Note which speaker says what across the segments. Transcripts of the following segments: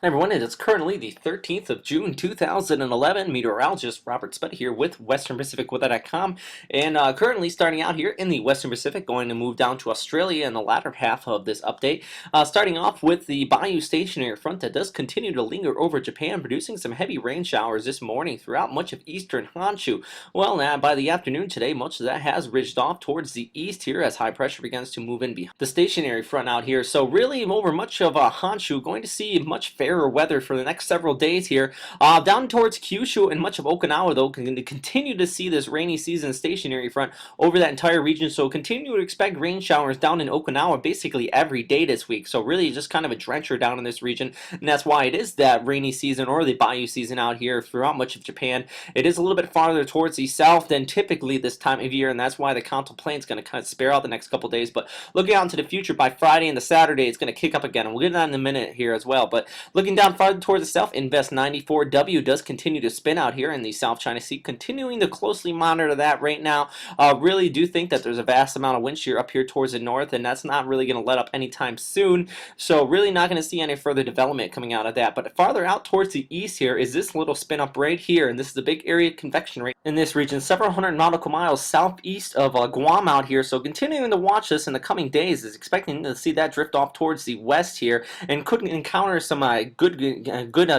Speaker 1: Everyone, it is currently the 13th of June 2011. Meteorologist Robert Spett here with westernpacificweather.com, and currently starting out here in the Western Pacific, going to move down to Australia in the latter half of this update. Starting off with the Bayou stationary front that does continue to linger over Japan, producing some heavy rain showers this morning throughout much of eastern Honshu. Well, by the afternoon today, much of that has ridged off towards the east here as high pressure begins to move in behind the stationary front out here. So really over much of Honshu, going to see much fairer weather for the next several days here. Down towards Kyushu and much of Okinawa, though, can continue to see this rainy season stationary front over that entire region. So continue to expect rain showers down in Okinawa basically every day this week. So really just kind of a drencher down in this region. And that's why it is that rainy season or the Bayou season out here throughout much of Japan. It is a little bit farther towards the south than typically this time of year. And that's why the Kanto Plain is going to kind of spare out the next couple days. But looking out into the future, by Friday and the Saturday, it's going to kick up again. And we'll get to that in a minute here as well. But looking down farther towards the south, Invest 94W does continue to spin out here in the South China Sea. Continuing to closely monitor that right now. Really do think that there's a vast amount of wind shear up here towards the north, and that's not really going to let up anytime soon. So really not going to see any further development coming out of that. But farther out towards the east here is this little spin up right here, and this is a big area of convection rate in this region, several hundred nautical miles southeast of Guam out here. So continuing to watch this in the coming days, is expecting to see that drift off towards the west here, and could encounter some good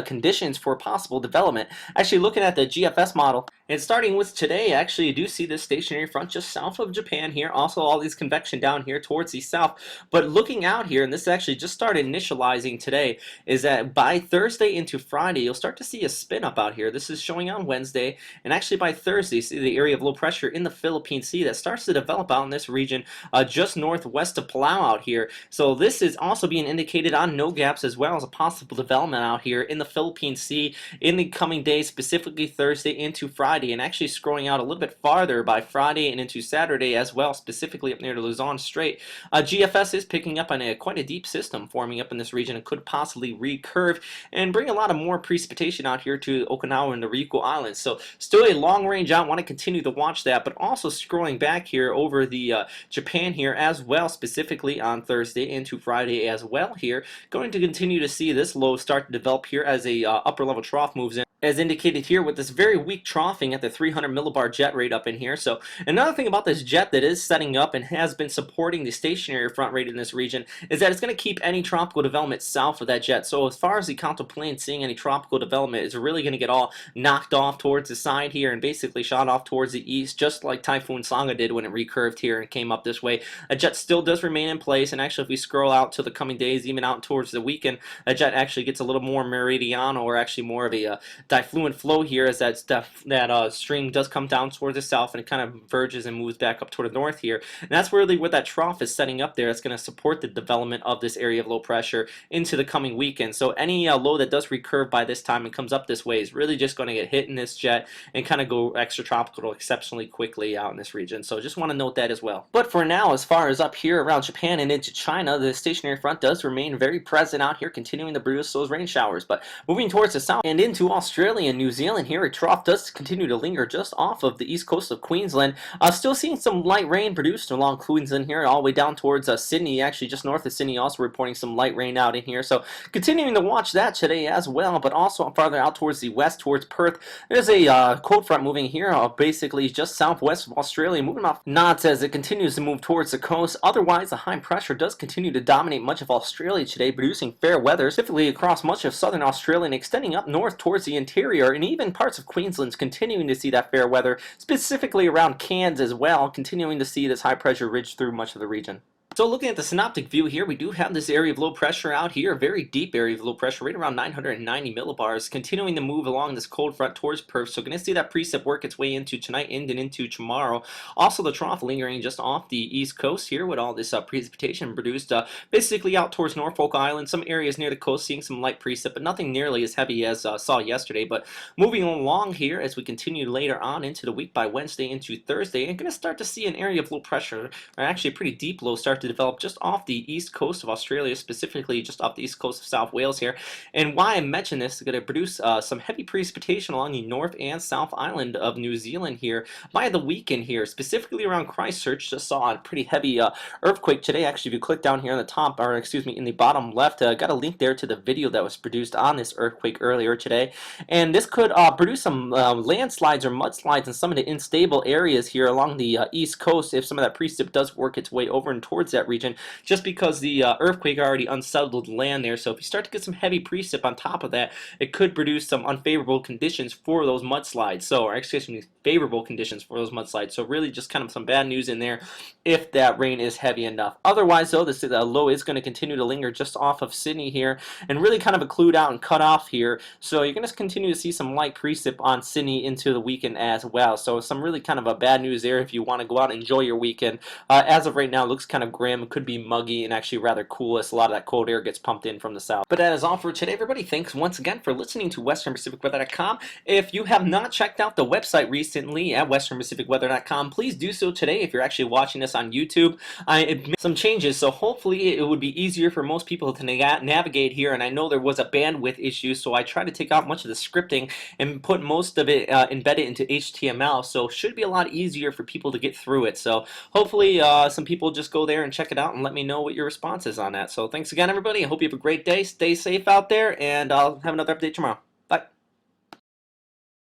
Speaker 1: conditions for possible development. Actually, looking at the GFS model, and starting with today, actually, you do see this stationary front just south of Japan here. Also, all these convection down here towards the south. But looking out here, and this actually just started initializing today, is that by Thursday into Friday, you'll start to see a spin up out here. This is showing on Wednesday, and actually by Thursday, see the area of low pressure in the Philippine Sea that starts to develop out in this region just northwest of Palau out here. So this is also being indicated on no gaps as well as a possible development out here in the Philippine Sea in the coming days, specifically Thursday into Friday, and actually scrolling out a little bit farther by Friday and into Saturday as well, specifically up near the Luzon Strait. GFS is picking up on quite a deep system forming up in this region and could possibly recurve and bring a lot of more precipitation out here to Okinawa and the Ryukyu Islands. So still a long range out, want to continue to watch that, but also scrolling back here over the Japan here as well, specifically on Thursday into Friday as well here. Going to continue to see this low start to develop here as a upper level trough moves in, as indicated here with this very weak troughing at the 300 millibar jet rate up in here. So another thing about this jet that is setting up and has been supporting the stationary front rate in this region is that it's going to keep any tropical development south of that jet. So as far as the Kanto Plain seeing any tropical development, it's really going to get all knocked off towards the side here and basically shot off towards the east, just like Typhoon Sanga did when it recurved here and came up this way. A jet still does remain in place, and actually if we scroll out to the coming days, even out towards the weekend, a jet actually gets a little more meridiano, or actually more of a difluent flow here, as that stream does come down towards the south and it kind of verges and moves back up toward the north here. And that's really what that trough is setting up there. It's going to support the development of this area of low pressure into the coming weekend. So any low that does recurve by this time and comes up this way is really just going to get hit in this jet and kind of go extratropical exceptionally quickly out in this region. So just want to note that as well. But for now, as far as up here around Japan and into China, the stationary front does remain very present out here, continuing to produce those rain showers. But moving towards the south and into Australia and New Zealand here, a trough does continue to linger just off of the east coast of Queensland. Still seeing some light rain produced along Queensland here, all the way down towards Sydney, actually just north of Sydney, also reporting some light rain out in here. So continuing to watch that today as well, but also farther out towards the west, towards Perth, there's a cold front moving here, basically just southwest of Australia, moving off knots as it continues to move towards the coast. Otherwise, the high pressure does continue to dominate much of Australia today, producing fair weather, specifically across much of southern Australia and extending up north towards the interior, and even parts of Queensland's continuing to see that fair weather, specifically around Cairns as well, continuing to see this high pressure ridge through much of the region. So looking at the synoptic view here, we do have this area of low pressure out here, a very deep area of low pressure, right around 990 millibars, continuing to move along this cold front towards Perth. So going to see that precip work its way into tonight and into tomorrow. Also the trough lingering just off the east coast here with all this precipitation produced basically out towards Norfolk Island. Some areas near the coast seeing some light precip, but nothing nearly as heavy as saw yesterday. But moving along here as we continue later on into the week by Wednesday into Thursday, I'm going to start to see an area of low pressure, or actually a pretty deep low, start to to develop just off the east coast of Australia, specifically just off the east coast of South Wales here. And why I mention this is going to produce some heavy precipitation along the North and South Island of New Zealand here by the weekend here, specifically around Christchurch. Just saw a pretty heavy earthquake today. Actually, if you click down here on the top, or excuse me, in the bottom left, got a link there to the video that was produced on this earthquake earlier today. And this could produce some landslides or mudslides in some of the unstable areas here along the east coast if some of that precip does work its way over and towards that region, just because the earthquake already unsettled land there. So if you start to get some heavy precip on top of that, it could produce some unfavorable conditions for those mudslides. So, or excuse me, favorable conditions for those mudslides. So really just kind of some bad news in there if that rain is heavy enough. Otherwise, though, this low is going to continue to linger just off of Sydney here and really kind of occlude out and cut off here. So you're going to continue to see some light precip on Sydney into the weekend as well. So some really kind of a bad news there if you want to go out and enjoy your weekend. As of right now, it looks kind of grim. It could be muggy and actually rather cool as a lot of that cold air gets pumped in from the south. But that is all for today, everybody. Thanks once again for listening to WesternPacificWeather.com. If you have not checked out the website recently at WesternPacificWeather.com, please do so today if you're actually watching this on YouTube. It made some changes, so hopefully it would be easier for most people to navigate here. And I know there was a bandwidth issue, so I tried to take out much of the scripting and put most of it embedded into HTML, so it should be a lot easier for people to get through it. So hopefully some people just go there and check it out and let me know what your response is on that. So thanks again, everybody. I hope you have a great day. Stay safe out there, and I'll have another update tomorrow.